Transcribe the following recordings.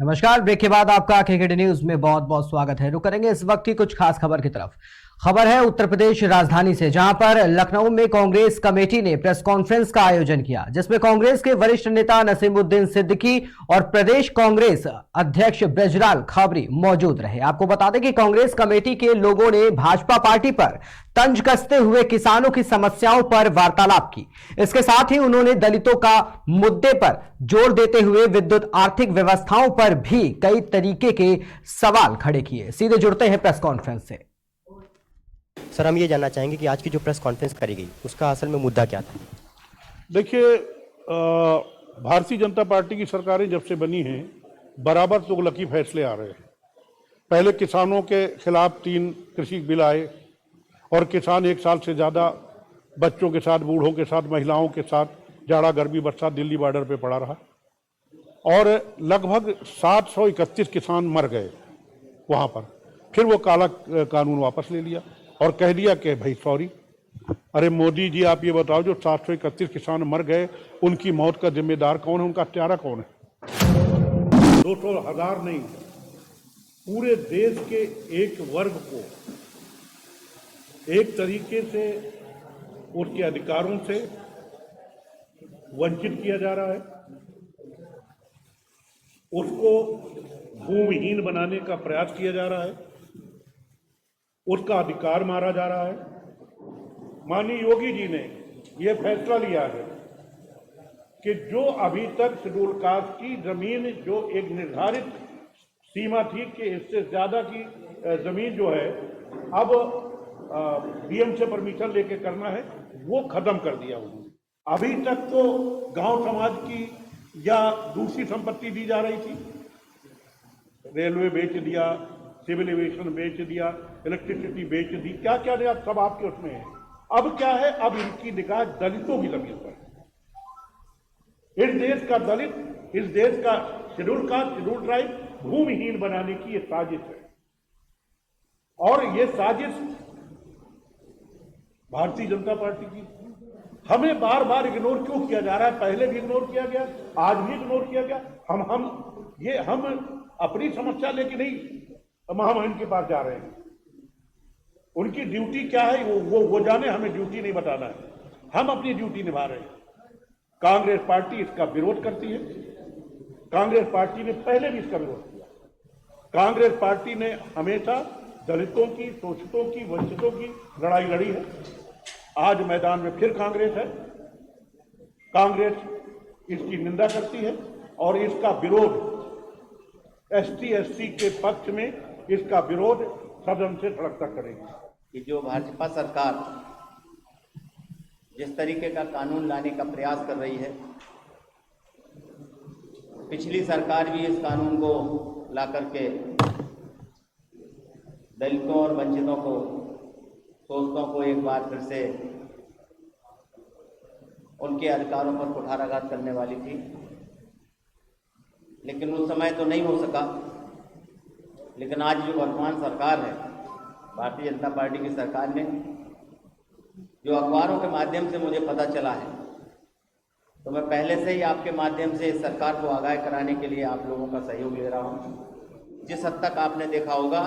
नमस्कार। ब्रेक के बाद आपका केकेडी न्यूज में बहुत बहुत स्वागत है। रुक करेंगे इस वक्त की कुछ खास खबर की तरफ। खबर है उत्तर प्रदेश राजधानी से, जहां पर लखनऊ में कांग्रेस कमेटी ने प्रेस कॉन्फ्रेंस का आयोजन किया, जिसमें कांग्रेस के वरिष्ठ नेता नसीमुद्दीन सिद्दीकी और प्रदेश कांग्रेस अध्यक्ष बृजलाल खबरी मौजूद रहे। आपको बता दें कि कांग्रेस कमेटी के लोगों ने भाजपा पार्टी पर तंज कसते हुए किसानों की समस्याओं पर वार्तालाप की। इसके साथ ही उन्होंने दलितों का मुद्दे पर जोर देते हुए विद्युत आर्थिक व्यवस्थाओं पर भी कई तरीके के सवाल खड़े किए। सीधे जुड़ते हैं प्रेस कॉन्फ्रेंस से। सर, हम ये जानना चाहेंगे कि आज की जो प्रेस कॉन्फ्रेंस करी गई उसका असल में मुद्दा क्या था? देखिए, भारतीय जनता पार्टी की सरकारें जब से बनी हैं बराबर तुगलकी फैसले आ रहे हैं। पहले किसानों के खिलाफ 3 कृषि बिल आए और किसान 1 साल से ज़्यादा बच्चों के साथ, बूढ़ों के साथ, महिलाओं के साथ जाड़ा गर्मी बरसात दिल्ली बॉर्डर पे पड़ा रहा और लगभग 731 किसान मर गए वहाँ पर। फिर वो काला कानून वापस ले लिया और कह दिया कि भाई सॉरी। अरे मोदी जी, आप ये बताओ, जो 731 किसान मर गए उनकी मौत का जिम्मेदार कौन है, उनका हत्यारा कौन है? 200,000 नहीं, पूरे देश के एक वर्ग को एक तरीके से उसके अधिकारों से वंचित किया जा रहा है, उसको भूमिहीन बनाने का प्रयास किया जा रहा है, उसका अधिकार मारा जा रहा है। माननीय योगी जी ने यह फैसला लिया है कि जो अभी तक शेड्यूल कास्ट की जमीन, जो एक निर्धारित सीमा थी कि इससे ज्यादा की जमीन जो है अब डीएम से परमिशन लेके करना है, वो खत्म कर दिया उन्होंने। अभी तक तो गांव समाज की या दूसरी संपत्ति दी जा रही थी, रेलवे बेच दिया, सिविल एविएशन बेच दिया, इलेक्ट्रिसिटी बेच दी, क्या क्या दिया, सब आपके उसमें है। अब क्या है, अब इनकी निगाह दलितों की जमीन पर है। इस देश का दलित, इस देश का शेड्यूल कास्ट, शेड्यूल ट्राइब भूमिहीन बनाने की ये साजिश है। और ये साजिश भारतीय जनता पार्टी की। हमें बार बार इग्नोर क्यों किया जा रहा है? पहले भी इग्नोर किया गया, आज भी इग्नोर किया गया। हम अपनी समस्या लेके नहीं महामहिम के पास जा रहे हैं। उनकी ड्यूटी क्या है वो जाने, हमें ड्यूटी नहीं बताना है। हम अपनी ड्यूटी निभा रहे हैं। कांग्रेस पार्टी इसका विरोध करती है। कांग्रेस पार्टी ने पहले भी इसका विरोध किया। कांग्रेस पार्टी ने हमेशा दलितों की, शोषितों की, वंचितों की लड़ाई लड़ी है। आज मैदान में फिर कांग्रेस है। कांग्रेस इसकी निंदा करती है और इसका विरोध एसटी एससी के पक्ष में, इसका विरोध सदन से सड़क तक करेगी। कि जो भाजपा सरकार जिस तरीके का कानून लाने का प्रयास कर रही है, पिछली सरकार भी इस कानून को ला करके दलितों और वंचितों को, शोषितों को एक बार फिर से उनके अधिकारों पर कुठाराघात करने वाली थी, लेकिन उस समय तो नहीं हो सका। लेकिन आज जो वर्तमान सरकार है, भारतीय जनता पार्टी की सरकार ने, जो अखबारों के माध्यम से मुझे पता चला है, तो मैं पहले से ही आपके माध्यम से इस सरकार को आगाह कराने के लिए आप लोगों का सहयोग ले रहा हूँ। जिस हद तक आपने देखा होगा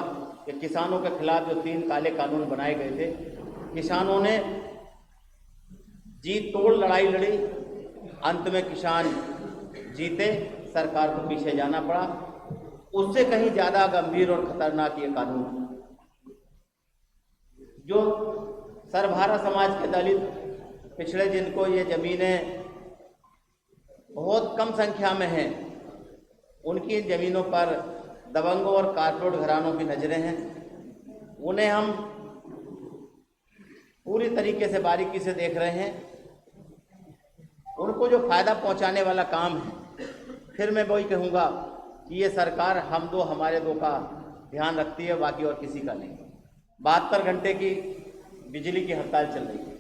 कि किसानों के खिलाफ जो 3 काले कानून बनाए गए थे, किसानों ने जी तोड़ लड़ाई लड़ी, अंत में किसान जीते, सरकार को पीछे जाना पड़ा। उससे कहीं ज्यादा गंभीर और खतरनाक ये कानून जो सर्वहारा समाज के दलित पिछड़े, जिनको ये जमीनें बहुत कम संख्या में हैं, उनकी जमीनों पर दबंगों और कारपोरेट घरानों की नजरें हैं। उन्हें हम पूरी तरीके से बारीकी से देख रहे हैं। उनको जो फायदा पहुंचाने वाला काम है, फिर मैं वही कहूँगा कि ये सरकार हम दो हमारे दो का ध्यान रखती है, बाकी और किसी का नहीं। 72 घंटे की बिजली की हड़ताल चल रही है।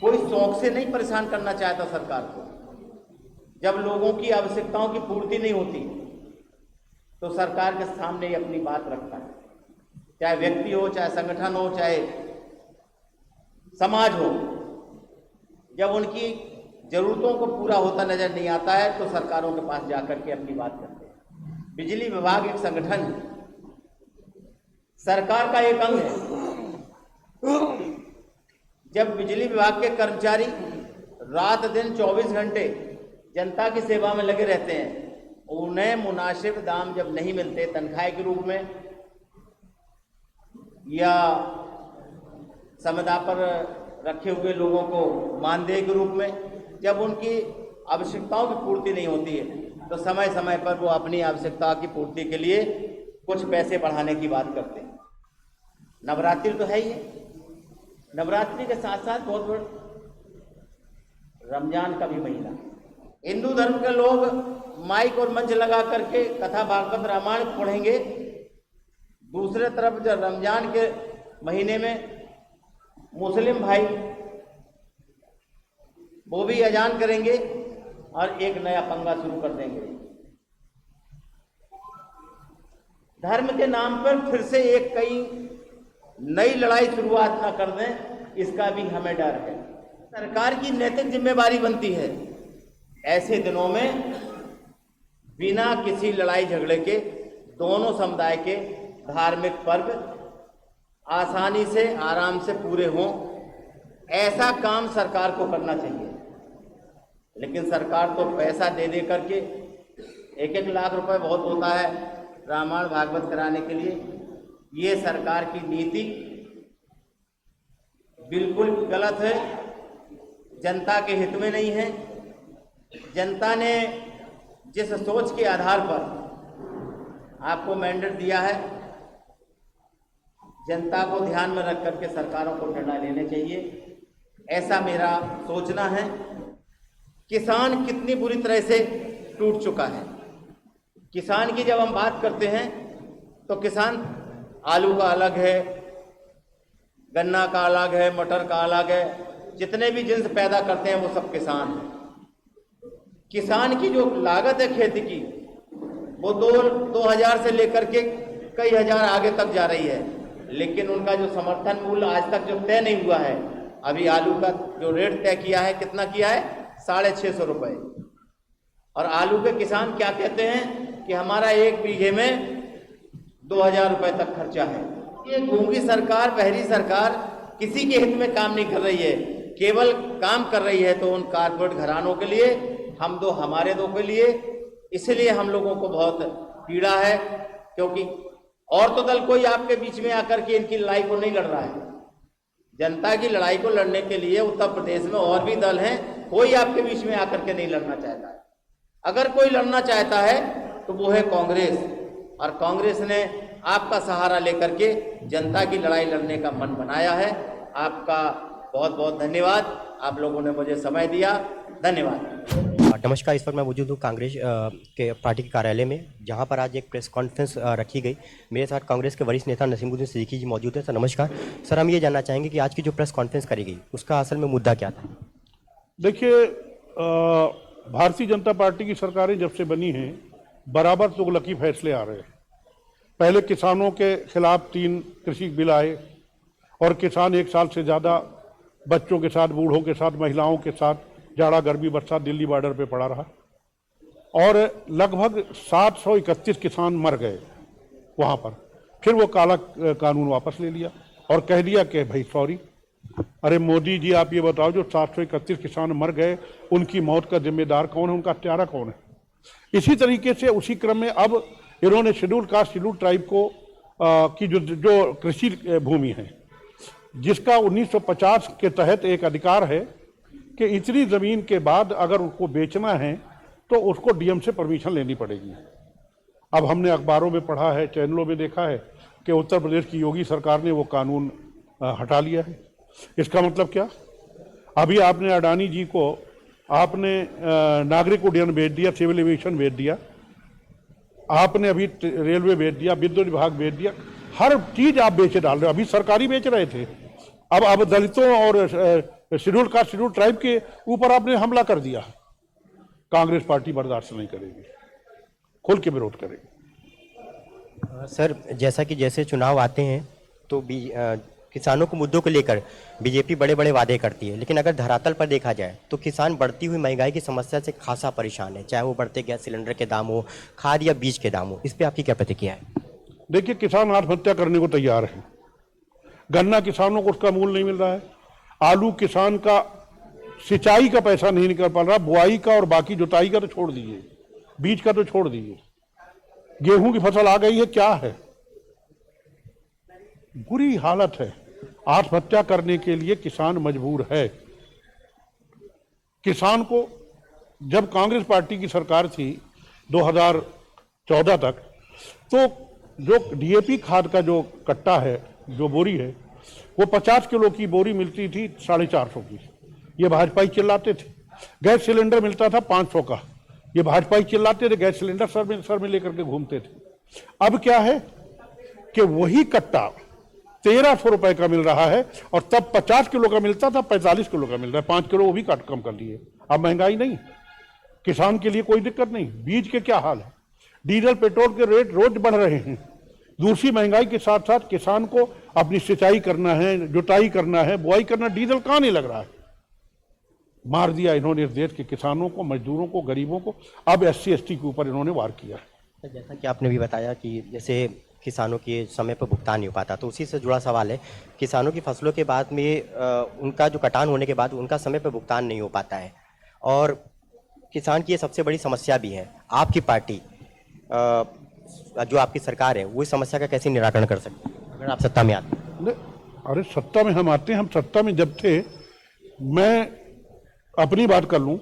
कोई शौक से नहीं परेशान करना चाहता सरकार को। जब लोगों की आवश्यकताओं की पूर्ति नहीं होती तो सरकार के सामने ही अपनी बात रखता है, चाहे व्यक्ति हो, चाहे संगठन हो, चाहे समाज हो। जब उनकी जरूरतों को पूरा होता नजर नहीं आता है तो सरकारों के पास जाकर के अपनी बात करते हैं। बिजली विभाग एक संगठन है, सरकार का एक अंग है। जब बिजली विभाग के कर्मचारी रात दिन 24 घंटे जनता की सेवा में लगे रहते हैं, उन्हें मुनासिब दाम जब नहीं मिलते तनख्वाह के रूप में या संविदा पर रखे हुए लोगों को मानदेय के रूप में, जब उनकी आवश्यकताओं की पूर्ति नहीं होती है तो समय समय पर वो अपनी आवश्यकता की पूर्ति के लिए कुछ पैसे बढ़ाने की बात करते हैं। नवरात्रि तो है ही है, नवरात्रि के साथ साथ बहुत बड़ा रमजान का भी महीना। हिंदू धर्म के लोग माइक और मंच लगा करके कथा भागवत रामायण पढ़ेंगे, दूसरे तरफ जब रमजान के महीने में मुस्लिम भाई वो भी अजान करेंगे और एक नया पंगा शुरू कर देंगे। धर्म के नाम पर फिर से एक कई नई लड़ाई शुरुआत ना कर दें, इसका भी हमें डर है। सरकार की नैतिक जिम्मेवारी बनती है ऐसे दिनों में बिना किसी लड़ाई झगड़े के दोनों समुदाय के धार्मिक पर्व आसानी से आराम से पूरे हों, ऐसा काम सरकार को करना चाहिए। लेकिन सरकार तो पैसा दे दे करके 1-1 लाख रुपए बहुत होता है रामायण भागवत कराने के लिए। ये सरकार की नीति बिल्कुल गलत है, जनता के हित में नहीं है। जनता ने जिस सोच के आधार पर आपको मैंडेट दिया है, जनता को ध्यान में रख करके सरकारों को निर्णय लेने चाहिए, ऐसा मेरा सोचना है। किसान कितनी बुरी तरह से टूट चुका है। किसान की जब हम बात करते हैं तो किसान आलू का अलग है, गन्ना का अलग है, मटर का अलग है, जितने भी जिन्स पैदा करते हैं वो सब किसान हैं। किसान की जो लागत है खेती की वो 2000 से लेकर के कई हजार आगे तक जा रही है, लेकिन उनका जो समर्थन मूल्य आज तक जो तय नहीं हुआ है, अभी आलू का जो रेट तय किया है, कितना किया है, 650 रुपये। और आलू के किसान क्या कहते हैं कि हमारा 1 बीघे में 2000 रुपये तक खर्चा है। ये गूंगी सरकार, बहरी सरकार किसी के हित में काम नहीं कर रही है, केवल काम कर रही है तो उन कारपोरेट घरानों के लिए, हम दो हमारे दो के लिए। इसलिए हम लोगों को बहुत पीड़ा है, क्योंकि और तो दल कोई आपके बीच में आकर के इनकी लड़ाई को नहीं लड़ रहा है। जनता की लड़ाई को लड़ने के लिए उत्तर प्रदेश में और भी दल हैं, कोई आपके बीच में आकर के नहीं लड़ना चाहता है। अगर कोई लड़ना चाहता है तो वो है कांग्रेस, और कांग्रेस ने आपका सहारा लेकर के जनता की लड़ाई लड़ने का मन बनाया है। आपका बहुत बहुत धन्यवाद, आप लोगों ने मुझे समय दिया, धन्यवाद। नमस्कार, इस वक्त मैं मौजूद हूँ कांग्रेस के पार्टी के कार्यालय में, जहाँ पर आज एक प्रेस कॉन्फ्रेंस रखी गई। मेरे साथ कांग्रेस के वरिष्ठ नेता नसीमुद्दीन सिद्दीकी जी मौजूद हैं। सर नमस्कार। सर, हम ये जानना चाहेंगे कि आज की जो प्रेस कॉन्फ्रेंस करी गई उसका असल में मुद्दा क्या था? देखिए, भारतीय जनता पार्टी की सरकारें जब से बनी हैं बराबर तुगलकी फैसले आ रहे हैं। पहले किसानों के खिलाफ 3 कृषि बिल आए और किसान 1 साल से ज़्यादा बच्चों के साथ, बूढ़ों के साथ, महिलाओं के साथ जाड़ा गर्मी बरसात दिल्ली बॉर्डर पे पड़ा रहा और लगभग 731 किसान मर गए वहाँ पर। फिर वो काला कानून वापस ले लिया और कह दिया कि भाई सॉरी। अरे मोदी जी, आप ये बताओ, जो 731 किसान मर गए उनकी मौत का जिम्मेदार कौन है, उनका हत्यारा कौन है? इसी तरीके से उसी क्रम में अब इन्होंने शेड्यूल कास्ट शेड्यूल ट्राइब को की जो कृषि भूमि है, जिसका 1950 के तहत एक अधिकार है कि इतनी ज़मीन के बाद अगर उसको बेचना है तो उसको डीएम से परमिशन लेनी पड़ेगी। अब हमने अखबारों में पढ़ा है, चैनलों में देखा है कि उत्तर प्रदेश की योगी सरकार ने वो कानून हटा लिया है। इसका मतलब क्या? अभी आपने अडानी जी को आपने नागरिक उड्डयन भेज दिया, सिविल एविएशन भेज दिया, आपने अभी रेलवे भेज दिया, विद्युत विभाग भेज दिया, हर चीज आप बेचे डाल रहे हो। अभी सरकारी बेच रहे थे, अब दलितों और शेड्यूल कास्ट शेड्यूल ट्राइब के ऊपर आपने हमला कर दिया। कांग्रेस पार्टी बर्दाश्त नहीं करेगी, खुल के विरोध करेगी। सर, जैसा कि जैसे चुनाव आते हैं तो किसानों के मुद्दों को लेकर बीजेपी बड़े बड़े वादे करती है, लेकिन अगर धरातल पर देखा जाए तो किसान बढ़ती हुई महंगाई की समस्या से खासा परेशान है, चाहे वो बढ़ते गैस सिलेंडर के दाम हो, खाद या बीज के दाम हो। इस पे आपकी क्या प्रतिक्रिया है? देखिए, किसान आत्महत्या करने को तैयार है। गन्ना किसानों को उसका मूल नहीं मिल रहा है, आलू किसान का सिंचाई का पैसा नहीं निकल पा रहा, बुआई का और बाकी जुताई का तो छोड़ दीजिए, बीज का तो छोड़ दीजिए, गेहूं की फसल आ गई है, क्या है, बुरी हालत है। आत्महत्या करने के लिए किसान मजबूर है। किसान को जब कांग्रेस पार्टी की सरकार थी 2014 तक, तो जो डीएपी खाद का जो कट्टा है, जो बोरी है, वो 50 किलो की बोरी मिलती थी 450 की। ये भाजपाई चिल्लाते थे। गैस सिलेंडर मिलता था 500 का, ये भाजपाई चिल्लाते थे, गैस सिलेंडर सर में लेकर के घूमते थे। अब क्या है कि वही कट्टा 1300 रुपए का मिल रहा है, और तब 50 किलो का मिलता था, 45 किलो का मिल रहा है, 5 किलो वो भी काट कम कर लिए। अब महंगाई नहीं, किसान के लिए कोई दिक्कत नहीं। बीज के क्या हाल है, डीजल पेट्रोल के रेट रोज बढ़ रहे हैं। दूसरी महंगाई के साथ साथ किसान को अपनी सिंचाई करना है, जुताई करना है, बुआई करना, डीजल कहाँ नहीं लग रहा है। मार दिया इन्होंने इस देश के किसानों को, मजदूरों को, गरीबों को। अब SC ST के ऊपर इन्होंने वार किया है। जैसा कि आपने भी बताया कि जैसे किसानों के समय पर भुगतान नहीं हो पाता, तो उसी से जुड़ा सवाल है, किसानों की फसलों के बाद में उनका जो कटान होने के बाद उनका समय पर भुगतान नहीं हो पाता है, और किसान की ये सबसे बड़ी समस्या भी है। आपकी पार्टी जो आपकी सरकार है, वो इस समस्या का कैसे निराकरण कर सकती है अगर आप सत्ता में आते हैं? अरे सत्ता में हम आते हैं, हम सत्ता में जब थे, मैं अपनी बात कर लूं,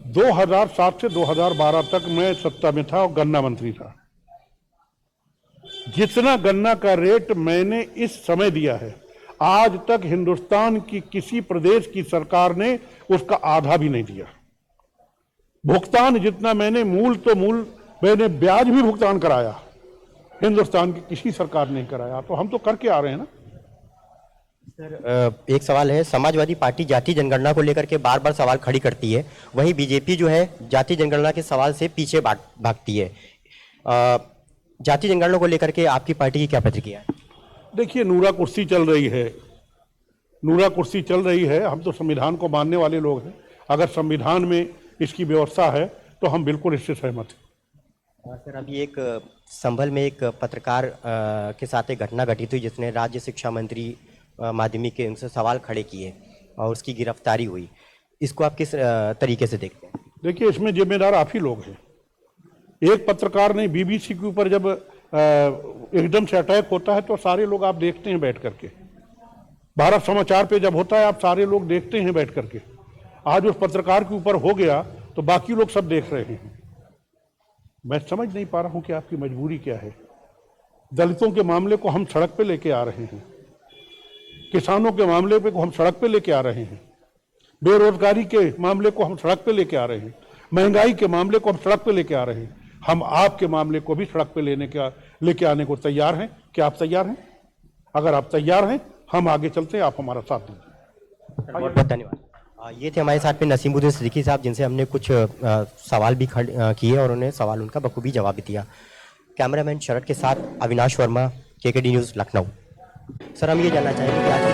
2007 से 2012 तक मैं सत्ता में था और गन्ना मंत्री था। जितना गन्ना का रेट मैंने इस समय दिया है, आज तक हिंदुस्तान की किसी प्रदेश की सरकार ने उसका आधा भी नहीं दिया। भुगतान जितना मैंने, मूल तो मूल, मैंने ब्याज भी भुगतान कराया, हिंदुस्तान की किसी सरकार ने कराया। तो हम तो करके आ रहे हैं ना। सर, एक सवाल है, समाजवादी पार्टी जाति जनगणना को लेकर के बार बार सवाल खड़ी करती है, वहीं बीजेपी जो है जाति जनगणना के सवाल से पीछे भागती है। जाति जनगणना को लेकर के आपकी पार्टी की क्या प्रतिक्रिया है? देखिए, नूरा कुर्सी चल रही है, नूरा कुर्सी चल रही है। हम तो संविधान को मानने वाले लोग हैं। अगर संविधान में इसकी व्यवस्था है तो हम बिल्कुल इससे सहमत हैं। सर, अभी एक संभल में एक पत्रकार के साथ एक घटना घटित हुई, जिसने राज्य शिक्षा मंत्री माध्यमिक के उनसे सवाल खड़े किए और उसकी गिरफ्तारी हुई। इसको आप किस तरीके से देखते हैं? देखिए, इसमें जिम्मेदार आप ही लोग हैं। एक पत्रकार ने BBC के ऊपर जब एकदम से अटैक होता है तो सारे लोग आप देखते हैं बैठ करके। भारत समाचार पे जब होता है, आप सारे लोग देखते हैं बैठ करके। आज उस पत्रकार के ऊपर हो गया तो बाकी लोग सब देख रहे हैं। मैं समझ नहीं पा रहा हूं कि आपकी मजबूरी क्या है। दलितों के मामले को हम सड़क पे लेके आ रहे हैं, किसानों के मामले पे को हम सड़क पे लेके आ रहे हैं, बेरोजगारी के मामले को हम सड़क पे लेके आ रहे हैं, महंगाई के मामले को हम सड़क पे लेके आ रहे हैं। हम आपके मामले को भी सड़क पे लेके आने को तैयार हैं। क्या आप तैयार हैं? अगर आप तैयार हैं, हम आगे चलते हैं, आप हमारा साथ दीजिए। बहुत बहुत धन्यवाद। ये थे हमारे साथ में नसीमुद्दीन सिद्दीकी साहब, जिनसे हमने कुछ सवाल भी किए और उन्हें सवाल उनका बखूबी जवाब भी दिया। कैमरामैन शरद के साथ Avinash Verma, KKD news, Lucknow. Sir, हम ये जानना चाहेंगे कि आज